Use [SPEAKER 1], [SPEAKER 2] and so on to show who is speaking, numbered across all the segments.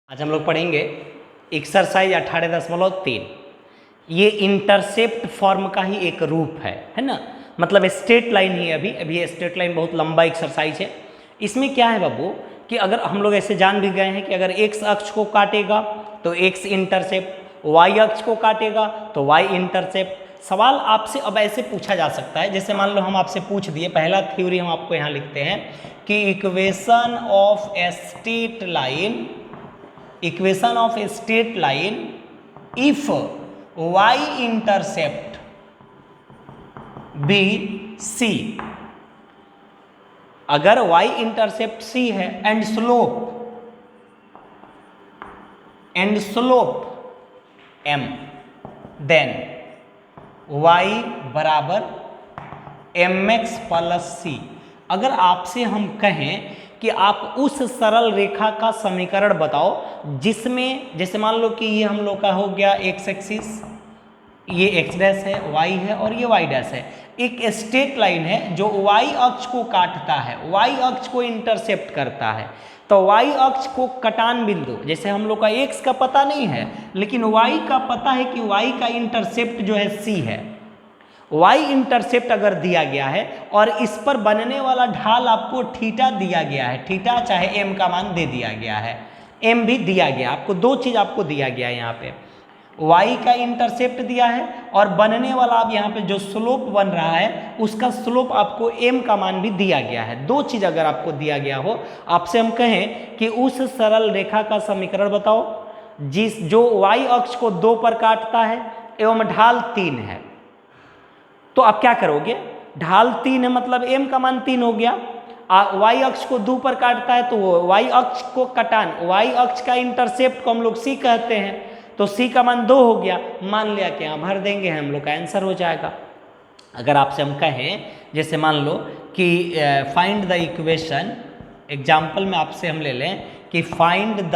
[SPEAKER 1] आज हम लोग पढ़ेंगे एक्सरसाइज 18.3। ये इंटरसेप्ट फॉर्म का ही एक रूप है ना। मतलब स्ट्रेट लाइन ही अभी स्ट्रेट लाइन बहुत लंबा एक्सरसाइज है। इसमें क्या है बाबू कि अगर हम लोग ऐसे जान भी गए हैं कि अगर एक्स अक्ष को काटेगा तो एक्स इंटरसेप्ट, वाई अक्ष को काटेगा तो वाई इंटरसेप्ट। सवाल आपसे अब ऐसे पूछा जा सकता है, जैसे मान लो हम आपसे पूछ दिए, पहला थ्योरी हम आपको यहाँ लिखते हैं कि equation of a straight line, equation of a straight line if y intercept B C, अगर y इंटरसेप्ट c है and slope m, then y बराबर mx प्लस c। अगर आपसे हम कहें कि आप उस सरल रेखा का समीकरण बताओ जिसमें, जैसे मान लो कि ये हम लोग का हो गया एक्स एक्सिस, ये एक्स डैश है, वाई है और ये वाई डैश है। एक स्ट्रेट लाइन है जो वाई अक्ष को काटता है, वाई अक्ष को इंटरसेप्ट करता है। तो वाई अक्ष को कटान बिंदु, जैसे हम लोग का एक्स का पता नहीं है लेकिन वाई का पता है कि वाई का इंटरसेप्ट जो है सी है। y इंटरसेप्ट अगर दिया गया है और इस पर बनने वाला ढाल आपको थीटा दिया गया है, थीटा चाहे m का मान दे दिया गया है, m भी दिया गया, आपको दो चीज आपको दिया गया है। यहाँ पे y का इंटरसेप्ट दिया है और बनने वाला अब यहाँ पे जो स्लोप बन रहा है उसका स्लोप आपको m का मान भी दिया गया है। दो चीज अगर आपको दिया गया हो, आपसे हम कहें कि उस सरल रेखा का समीकरण बताओ जिस जो y अक्ष को 2 पर काटता है एवं ढाल 3 है। तो आप क्या करोगे, ढाल 3 है मतलब m का मान 3 हो गया। y अक्ष को 2 पर काटता है तो y अक्ष को कटान, y अक्ष का इंटरसेप्ट को हम लोग c कहते हैं, तो c का मान 2 हो गया। मान लिया कि यहाँ भर देंगे, हम लोग का आंसर हो जाएगा। अगर आपसे हम कहें, जैसे मान लो कि फाइंड द इक्वेशन, एग्जाम्पल में आपसे हम ले लें कि find the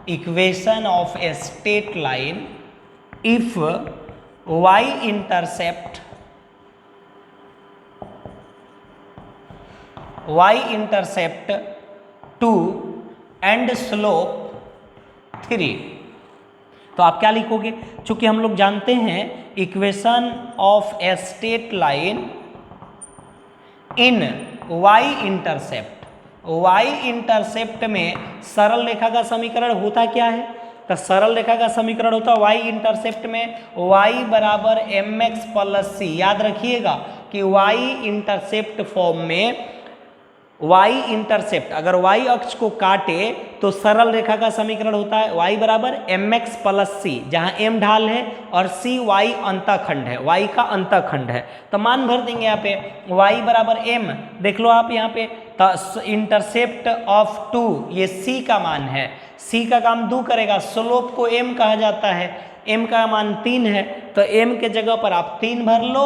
[SPEAKER 1] equation of a straight line if y intercept y intercept 2 and slope 3। तो आप क्या लिखोगे, चूंकि हम लोग जानते हैं equation of a straight line in y intercept, y intercept में सरल रेखा का समीकरण होता क्या है, तो सरल रेखा का समीकरण होता है y इंटरसेप्ट में y बराबर mx प्लस c। याद रखिएगा कि y इंटरसेप्ट फॉर्म में y इंटरसेप्ट अगर y अक्ष को काटे तो सरल रेखा का समीकरण होता है y बराबर mx प्लस c, जहाँ m ढाल है और c y अंतःखंड है, y का अंतःखंड है। तो मान भर देंगे यहाँ पे y बराबर m, देख लो आप यहाँ पे, तो इंटरसेप्ट ऑफ 2 ये c का मान है, c का काम 2 करेगा, स्लोप को m कहा जाता है, m का मान 3 है तो m के जगह पर आप 3 भर लो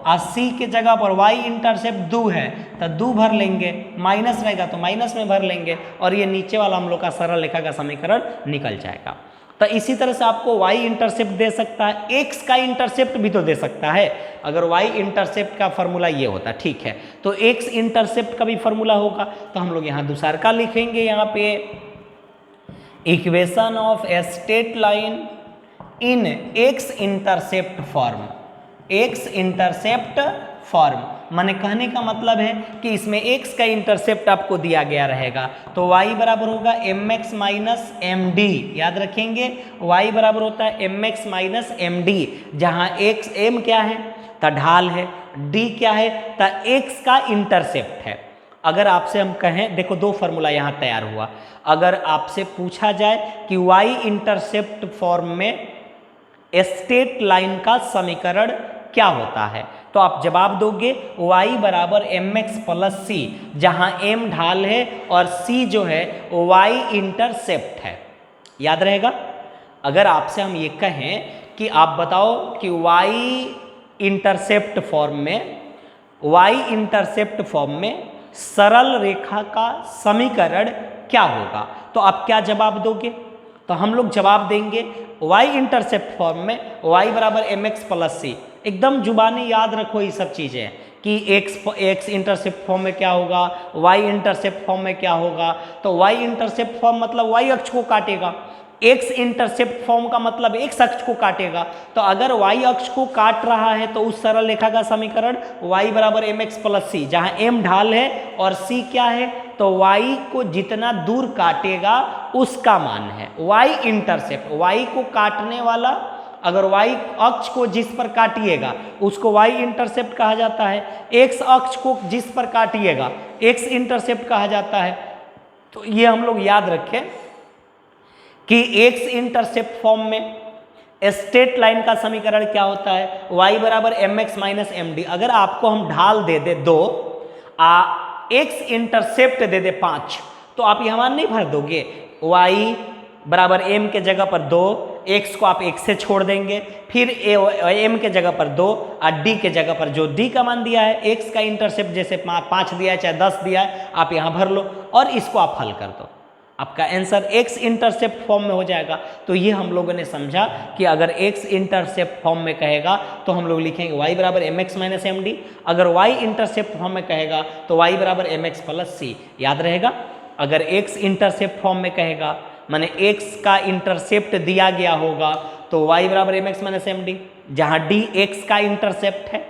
[SPEAKER 1] और c के जगह पर y इंटरसेप्ट 2 है तो 2 भर लेंगे, माइनस रहेगा तो माइनस में भर लेंगे और ये नीचे वाला हम लोग का सरल रेखा का समीकरण निकल जाएगा। तो इसी तरह से आपको y इंटरसेप्ट दे सकता है, x का इंटरसेप्ट भी तो दे सकता है। अगर y इंटरसेप्ट का फॉर्मूला ये होता, ठीक है, तो x इंटरसेप्ट का भी फॉर्मूला होगा। तो हम लोग यहाँ दूसरा का लिखेंगे, यहाँ पे equation of a straight line in x intercept form, x intercept form माने कहने का मतलब है कि इसमें x का इंटरसेप्ट आपको दिया गया रहेगा तो y बराबर होगा mx माइनस एम डी। याद रखेंगे y बराबर होता है mx माइनस एम डी, जहाँ x m क्या है तो ढाल है, d क्या है तो x का इंटरसेप्ट है। अगर आपसे हम कहें, देखो दो फार्मूला यहाँ तैयार हुआ, अगर आपसे पूछा जाए कि y इंटरसेप्ट फॉर्म में स्ट्रेट लाइन का समीकरण क्या होता है तो आप जवाब दोगे y बराबर mx प्लस c, जहाँ m ढाल है और c जो है y इंटरसेप्ट है। याद रहेगा। अगर आपसे हम ये कहें कि आप बताओ कि y इंटरसेप्ट फॉर्म में सरल रेखा का समीकरण क्या होगा तो आप क्या जवाब दोगे, तो हम लोग जवाब देंगे y इंटरसेप्ट फॉर्म में y बराबर mx प्लस c। एकदम जुबानी याद रखो ये सब चीज़ें कि एक्स इंटरसेप्ट फॉर्म में क्या होगा, वाई इंटरसेप्ट फॉर्म में क्या होगा। तो वाई इंटरसेप्ट फॉर्म मतलब वाई अक्ष को काटेगा, एक्स इंटरसेप्ट फॉर्म का मतलब एक्स अक्ष को काटेगा। तो अगर वाई अक्ष को काट रहा है तो उस सरल रेखा का समीकरण y बराबर एम एक्स प्लस सी, जहाँ m ढाल है और c क्या है, तो y को जितना दूर काटेगा उसका मान है y इंटरसेप्ट। y को काटने वाला, अगर y अक्ष को जिस पर काटिएगा उसको y इंटरसेप्ट कहा जाता है, x अक्ष को जिस पर काटिएगा x इंटरसेप्ट कहा जाता है। तो ये हम लोग याद रखें कि x इंटरसेप्ट फॉर्म में स्ट्रेट लाइन का समीकरण क्या होता है, y बराबर M X minus M D. अगर आपको हम ढाल दे दे 2, x इंटरसेप्ट दे दे 5, तो आप यह मान नहीं भर दोगे, y बराबर m के जगह पर 2, x को आप 1 से छोड़ देंगे, फिर m के जगह पर 2 और d के जगह पर जो d का मान दिया है, x का इंटरसेप्ट जैसे 5 दिया है चाहे 10 दिया है, आप यहाँ भर लो और इसको आप हल कर दो, आपका आंसर x इंटरसेप्ट फॉर्म में हो जाएगा। तो ये हम लोगों ने समझा कि अगर x इंटरसेप्ट फॉर्म में कहेगा तो हम लोग लिखेंगे y बराबर M X minus M D, अगर y इंटरसेप्ट फॉर्म में कहेगा तो y बराबर एम एक्स प्लस सी। याद रहेगा, अगर x इंटरसेप्ट फॉर्म में कहेगा माने x का इंटरसेप्ट दिया गया होगा तो y बराबर M X minus M D, जहाँ d x का इंटरसेप्ट है,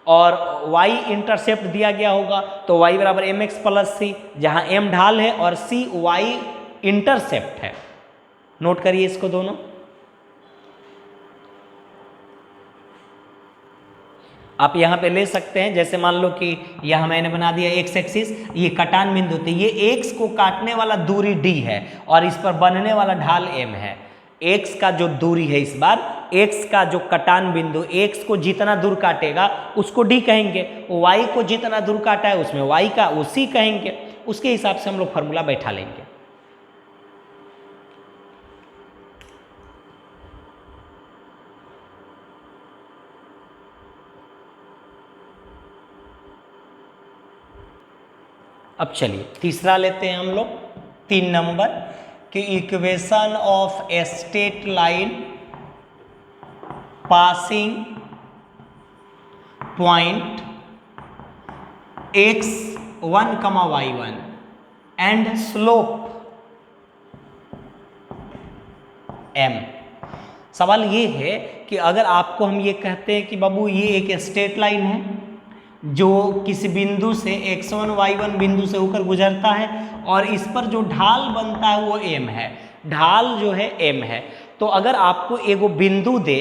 [SPEAKER 1] और y इंटरसेप्ट दिया गया होगा तो y बराबर एम एक्स प्लस सी, जहाँ m ढाल है और c y इंटरसेप्ट है। नोट करिए इसको दोनों। आप यहाँ पे ले सकते हैं, जैसे मान लो कि यह मैंने बना दिया एक्स एक्सिस, ये कटान बिंदु थे, ये एक्स को काटने वाला दूरी d है और इस पर बनने वाला ढाल m है। x का जो दूरी है, इस बार x का जो कटान बिंदु x को जितना दूर काटेगा उसको d कहेंगे, y को जितना दूर काटा है उसमें y का उसी कहेंगे। उसके हिसाब से हम लोग फॉर्मूला बैठा लेंगे। अब चलिए तीसरा लेते हैं हम लोग, 3 नंबर कि equation of a straight line passing point x1, y1 and slope m। सवाल ये है कि अगर आपको हम ये कहते हैं कि बाबू ये एक स्ट्रेट लाइन है जो किसी बिंदु से x1 y1 बिंदु से होकर गुजरता है और इस पर जो ढाल बनता है वो m है, ढाल जो है m है। तो अगर आपको एगो बिंदु दे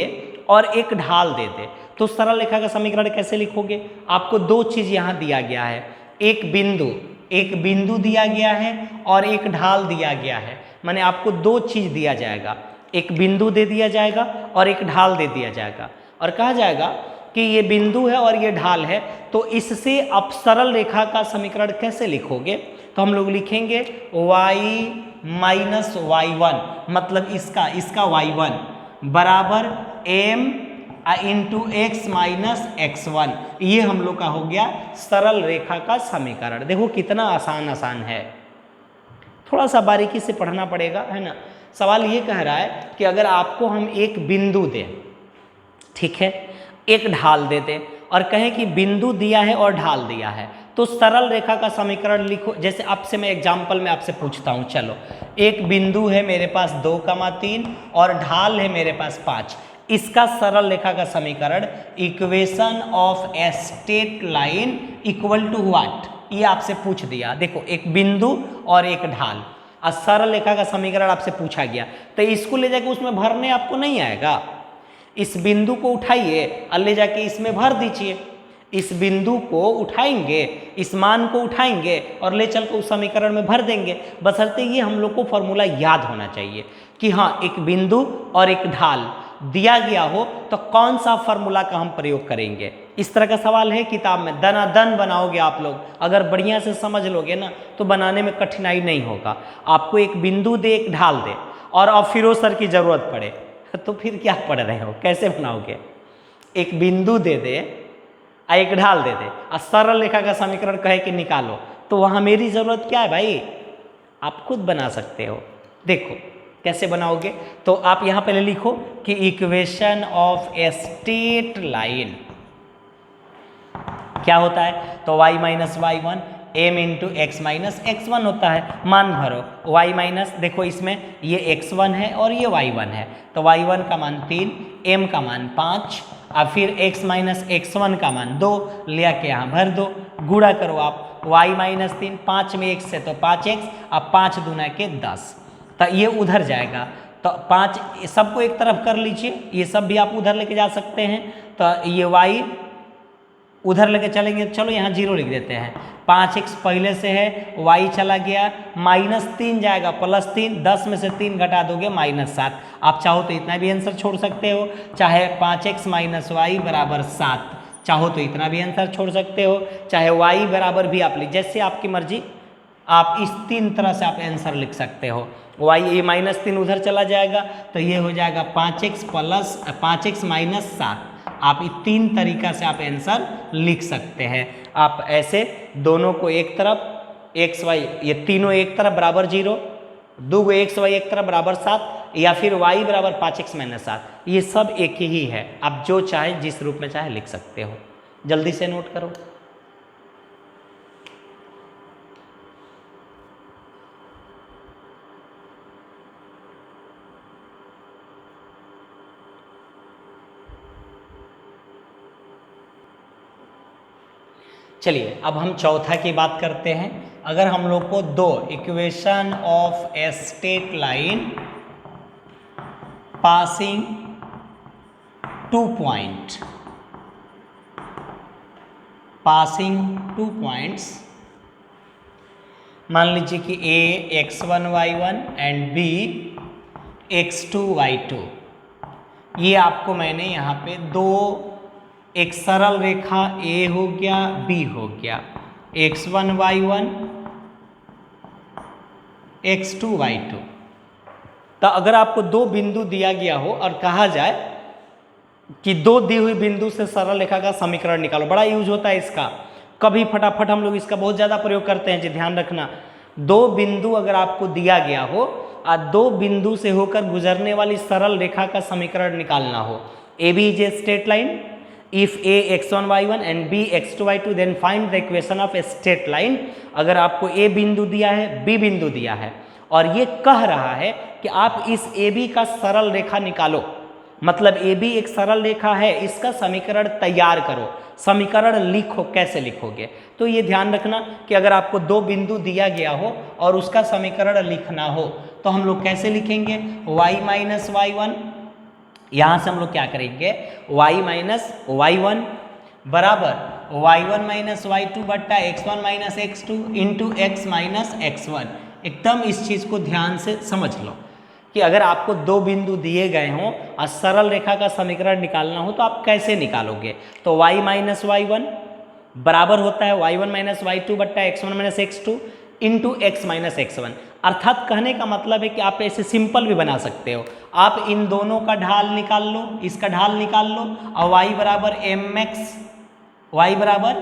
[SPEAKER 1] और एक ढाल दे दे तो सरल रेखा का समीकरण कैसे लिखोगे। आपको 2 चीज यहाँ दिया गया है, एक बिंदु दिया गया है और एक ढाल दिया गया है, माने आपको 2 चीज दिया जाएगा, एक बिंदु दे दिया जाएगा और एक ढाल दे दिया जाएगा, और कहा जाएगा कि ये बिंदु है और ये ढाल है, तो इससे आप सरल रेखा का समीकरण कैसे लिखोगे। तो हम लोग लिखेंगे y माइनस y1, मतलब इसका y1 बराबर m into X minus x1। ये हम लोग का हो गया सरल रेखा का समीकरण। देखो कितना आसान है, थोड़ा सा बारीकी से पढ़ना पड़ेगा, है ना। सवाल ये कह रहा है कि अगर आपको हम एक बिंदु दें, ठीक है, एक ढाल दे दे और कहें कि बिंदु दिया है और ढाल दिया है, तो सरल रेखा का समीकरण लिखो। जैसे आपसे मैं एग्जांपल में आपसे पूछता हूं, चलो एक बिंदु है मेरे पास 2,3 और ढाल है मेरे पास 5, इसका सरल रेखा का समीकरण equation of a straight line equal to what, ये आपसे पूछ दिया। देखो एक बिंदु और एक ढाल और सरल रेखा का समीकरण आपसे पूछा गया, तो इसको ले जाके उसमें भरने आपको नहीं आएगा। इस बिंदु को उठाइए और ले जाके इसमें भर दीजिए, इस बिंदु को उठाएंगे, इस मान को उठाएंगे और ले चल कर उस समीकरण में भर देंगे। बशर्ते ये हम लोग को फॉर्मूला याद होना चाहिए कि हाँ एक बिंदु और एक ढाल दिया गया हो तो कौन सा फॉर्मूला का हम प्रयोग करेंगे। इस तरह का सवाल है किताब में, दनादन बनाओगे आप लोग, अगर बढ़िया से समझ लोगे ना तो बनाने में कठिनाई नहीं होगा। आपको एक बिंदु दे एक ढाल दे और फिरोसर की जरूरत पड़े तो फिर क्या पढ़ रहे हो, कैसे बनाओगे। एक बिंदु दे दे एक ढाल दे दे और सरल रेखा का समीकरण कहे कि निकालो, तो वहाँ मेरी ज़रूरत क्या है भाई, आप खुद बना सकते हो। देखो कैसे बनाओगे, तो आप यहाँ पहले लिखो कि equation of a straight line क्या होता है, तो y minus Y one m into X minus X one होता है। मान भरो y माइनस, देखो इसमें ये x1 है और ये y1 है, तो y1 का मान 3, m का मान 5, अब फिर x माइनस x1 का मान 2 लिया के यहाँ भर दो, गुणा करो आप, y माइनस 3, 5 में x है तो 5x, अब 5 दूना के 10, तो ये उधर जाएगा, तो 5 सबको एक तरफ कर लीजिए, ये सब भी आप उधर लेके जा सकते हैं, तो ये y उधर लेके चलेंगे, चलो यहाँ 0 लिख देते हैं, 5x पहले से है, y चला गया, -3 जाएगा, +3, 10 में से 3 घटा दोगे -7, आप चाहो तो इतना भी आंसर छोड़ सकते हो, चाहे 5x माइनस वाई बराबर 7, चाहो तो इतना भी आंसर छोड़ सकते हो, चाहे y बराबर भी आप लीजिए, जैसे आपकी मर्जी, आप इस 3 तरह से आप आंसर लिख सकते हो। y ये -3 उधर चला जाएगा, तो ये हो जाएगा 5x माइनस 7, आप इस 3 तरीका से आप आंसर लिख सकते हैं। आप ऐसे दोनों को एक तरफ एक्स वाई, ये तीनों एक तरफ बराबर 0, 2 एक्स वाई एक तरफ बराबर 7, या फिर y बराबर 5x माइनस 7, ये सब एक ही है, आप जो चाहे जिस रूप में चाहे लिख सकते हो। जल्दी से नोट करो। चलिए अब हम चौथा की बात करते हैं। अगर हम लोग को दो equation of a straight line passing 2 points, मान लीजिए कि a x1 y1 and b x2 y2, ये आपको मैंने यहाँ पे दो, एक सरल रेखा a हो गया, b हो गया, x1 y1 x2 y2। तो अगर आपको दो बिंदु दिया गया हो और कहा जाए कि दो दी हुई बिंदु से सरल रेखा का समीकरण निकालो, बड़ा यूज होता है इसका, कभी फटाफट हम लोग इसका बहुत ज़्यादा प्रयोग करते हैं जी, ध्यान रखना। दो बिंदु अगर आपको दिया गया हो और दो बिंदु से होकर गुजरने वाली सरल रेखा का समीकरण निकालना हो, A B is a straight line, if a x1 y1 and b x2 y2 then find the equation of a straight line। अगर आपको a बिंदु दिया है, b बिंदु दिया है और ये कह रहा है कि आप इस AB का सरल रेखा निकालो, मतलब AB एक सरल रेखा है, इसका समीकरण तैयार करो, समीकरण लिखो, कैसे लिखोगे? तो ये ध्यान रखना कि अगर आपको दो बिंदु दिया गया हो और उसका समीकरण लिखना हो तो हम लोग कैसे लिखेंगे, y माइनस वाई वन, यहाँ से हम लोग क्या करेंगे, y माइनस वाई वन बराबर y1 माइनस वाई टू बट्टा x1 minus x2 into x minus x1। एकदम इस चीज़ को ध्यान से समझ लो कि अगर आपको दो बिंदु दिए गए हों और सरल रेखा का समीकरण निकालना हो तो आप कैसे निकालोगे। तो y माइनस वाई वन बराबर होता है y1 माइनस वाई टू बट्टा x1 minus x2 into x minus x1। अर्थात कहने का मतलब है कि आप ऐसे सिंपल भी बना सकते हो, आप इन दोनों का ढाल निकाल लो, इसका ढाल निकाल लो और y बराबर एम एक्स, y बराबर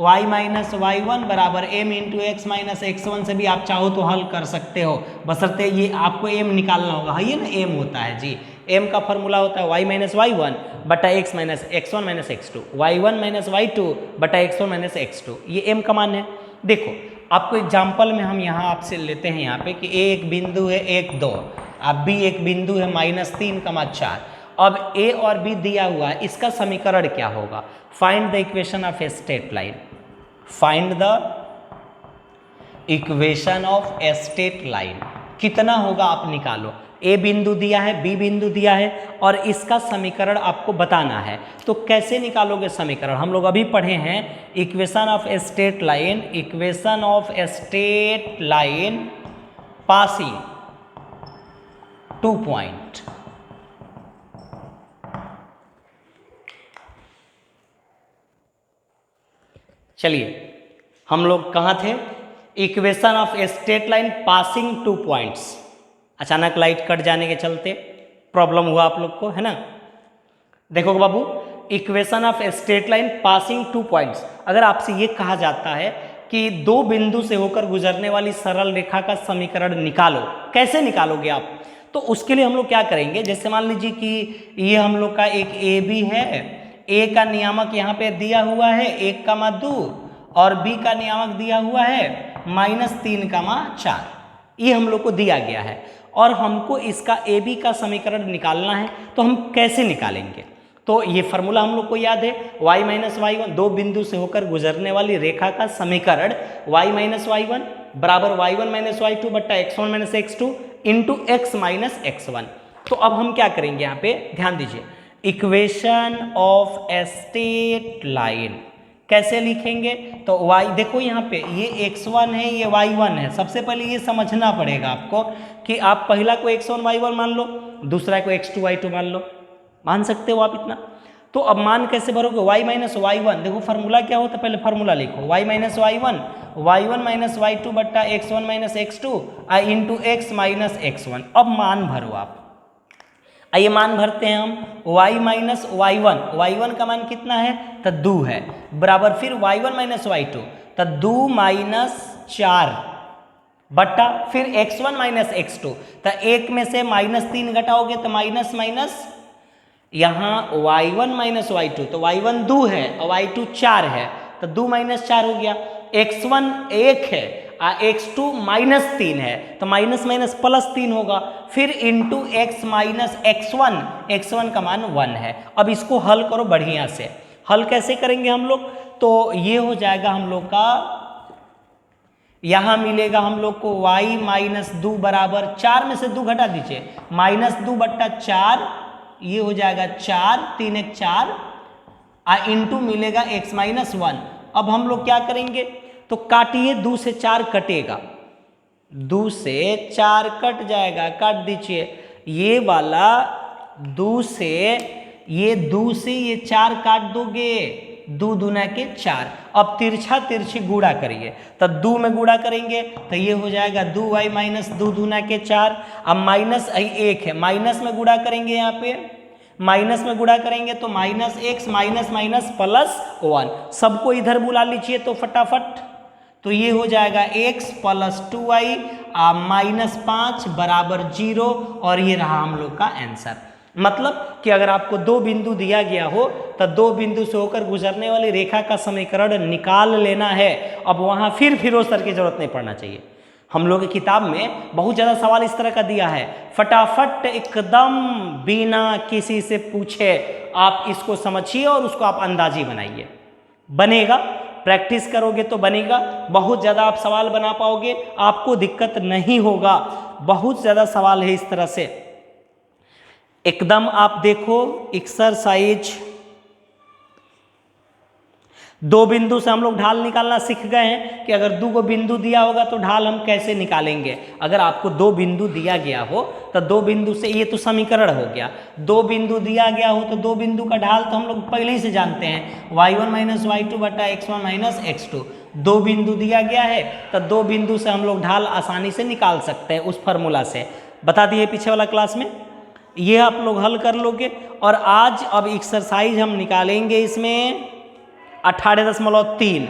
[SPEAKER 1] y माइनस वाई वन बराबर m into X minus x1 से भी आप चाहो तो हल कर सकते हो, बशर्ते ये आपको m निकालना होगा। है ये ना m होता है जी, m का फॉर्मूला होता है y माइनस वाई वन बटा x minus x1 minus x2, y1 minus Y two बटा x1 माइनस x2, ये m का मान है। देखो आपको एग्जाम्पल में हम यहाँ आपसे लेते हैं यहाँ पे कि a एक बिंदु है 1 2, अब b एक बिंदु है -3, अब a और b दिया हुआ है, इसका समीकरण क्या होगा, find the equation of a straight line, find the equation of a straight line, कितना होगा आप निकालो, a बिंदु दिया है, b बिंदु दिया है और इसका समीकरण आपको बताना है। तो कैसे निकालोगे समीकरण, हम लोग अभी पढ़े हैं equation of a straight line, equation of a straight line passing 2 point. चलिए हम लोग कहाँ थे, equation of a straight line passing 2 points. अचानक लाइट कट जाने के चलते प्रॉब्लम हुआ आप लोग को, है ना। देखो बाबू, equation of a straight line passing 2 points, अगर आपसे ये कहा जाता है कि दो बिंदु से होकर गुजरने वाली सरल रेखा का समीकरण निकालो, कैसे निकालोगे आप, तो उसके लिए हम लोग क्या करेंगे, जैसे मान लीजिए कि ये हम लोग का एक ए बी है, ए का नियामक यहाँ पे दिया हुआ है 1,2 और बी का नियामक दिया हुआ है -3,4। ये हम लोग को दिया गया है और हमको इसका ए बी का समीकरण निकालना है। तो हम कैसे निकालेंगे? तो ये फार्मूला हम लोग को याद है, y माइनस वाई वन, दो बिंदु से होकर गुजरने वाली रेखा का समीकरण y माइनस वाई वन बराबर y1 माइनस वाई टू बट्टा x1 minus x2 into x minus x1। तो अब हम क्या करेंगे, यहाँ पे ध्यान दीजिए, equation of a straight line कैसे लिखेंगे? तो y देखो यहाँ पे ये x1 है, ये y1 है। सबसे पहले ये समझना पड़ेगा आपको कि आप पहला को x1 y1 मान लो, दूसरा को x2 y2 मान लो। मान सकते हो आप इतना? तो अब मान कैसे भरोगे? y माइनस वाई वन, देखो फार्मूला क्या होता है, पहले फार्मूला लिखो, y minus Y one y1 minus Y two बट्टा x1 minus x2 into x minus x1। अब मान भरो आप। आइए मान भरते हैं हम, y माइनस वाई वन का मान कितना है? तो 2 है, बराबर फिर y1 माइनस वाई टू तो 2 माइनस 4 बट्टा फिर x1 माइनस x2 तो 1 में से -3 घटाओगे तो माइनस माइनस, यहाँ y1 माइनस वाई टू तो y1 2 है और y2 4 है तो 2 माइनस 4 हो गया। x1 1 है x2 -3 है तो माइनस माइनस +3 होगा, फिर इंटू x माइनस x1 का मान 1 है। अब इसको हल करो बढ़िया से। हल कैसे करेंगे हम लोग? तो ये हो जाएगा हम लोग का, यहाँ मिलेगा हम लोग को y माइनस 2 बराबर 4 में से 2 घटा दीजिए, -2 बट्टा 4, ये हो जाएगा 4, 3 1 4 इंटू मिलेगा x माइनस 1। अब हम लोग क्या करेंगे? तो काटिए, 2 से 4 कटेगा, 2 से 4 कट जाएगा, काट दीजिए। ये वाला 2 से ये 4 काट दोगे, 2 दूना के 4। अब तिरछा तिरछी गुणा करिए, तो 2 में गुणा करेंगे तो ये हो जाएगा 2y माइनस 2 दूना के 4। अब माइनस 1 है, माइनस में गुणा करेंगे, यहाँ पे माइनस में गुणा करेंगे तो -x माइनस माइनस +1। सबको इधर बुला लीजिए तो फटाफट, तो ये हो जाएगा x + 2y -5 बराबर 0 और ये रहा हम लोग का आंसर। मतलब कि अगर आपको 2 बिंदु दिया गया हो तो 2 बिंदु से होकर गुजरने वाली रेखा का समीकरण निकाल लेना है। अब वहाँ फिर फिरोज सर की जरूरत नहीं पड़ना चाहिए। हम लोग की किताब में बहुत ज़्यादा सवाल इस तरह का दिया है, फटाफट एकदम बिना किसी से पूछे आप इसको समझिए और उसको आप अंदाजी बनाइए। बनेगा, प्रैक्टिस करोगे तो बनेगा। बहुत ज़्यादा आप सवाल बना पाओगे, आपको दिक्कत नहीं होगा। बहुत ज़्यादा सवाल है इस तरह से। एकदम आप देखो एक्सरसाइज 2 बिंदु से हम लोग ढाल निकालना सीख गए हैं कि अगर 2 बिंदु दिया होगा तो ढाल हम कैसे निकालेंगे। अगर आपको 2 बिंदु दिया गया हो तो 2 बिंदु से, ये तो समीकरण हो गया। 2 बिंदु दिया गया हो तो 2 बिंदु का ढाल तो हम लोग पहले ही से जानते हैं, y1 माइनस वाई टू बटा x1 माइनस x2। 2 बिंदु दिया गया है तो 2 बिंदु से हम लोग ढाल आसानी से निकाल सकते हैं उस फार्मूला से, बता दिए पीछे वाला क्लास में। ये आप लोग हल कर लोगे। और आज अब एक्सरसाइज हम निकालेंगे इसमें 18.3,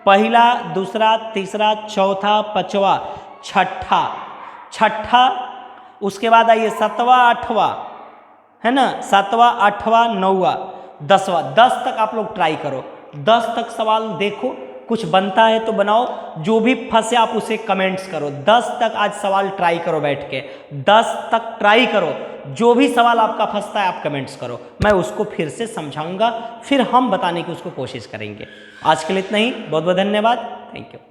[SPEAKER 1] पहला, दूसरा, तीसरा, चौथा, पांचवा, छठा, उसके बाद आइए 7वां, 8वां, है ना, 7वां, 8वां, 9वां, 10वां। 10 तक आप लोग ट्राई करो, 10 तक सवाल देखो, कुछ बनता है तो बनाओ, जो भी फंसे आप उसे कमेंट्स करो। 10 तक आज सवाल ट्राई करो बैठ के, 10 तक ट्राई करो। जो भी सवाल आपका फंसता है आप कमेंट्स करो, मैं उसको फिर से समझाऊंगा, फिर हम बताने की उसको कोशिश करेंगे। आज के लिए इतना ही, बहुत बहुत धन्यवाद, थैंक यू।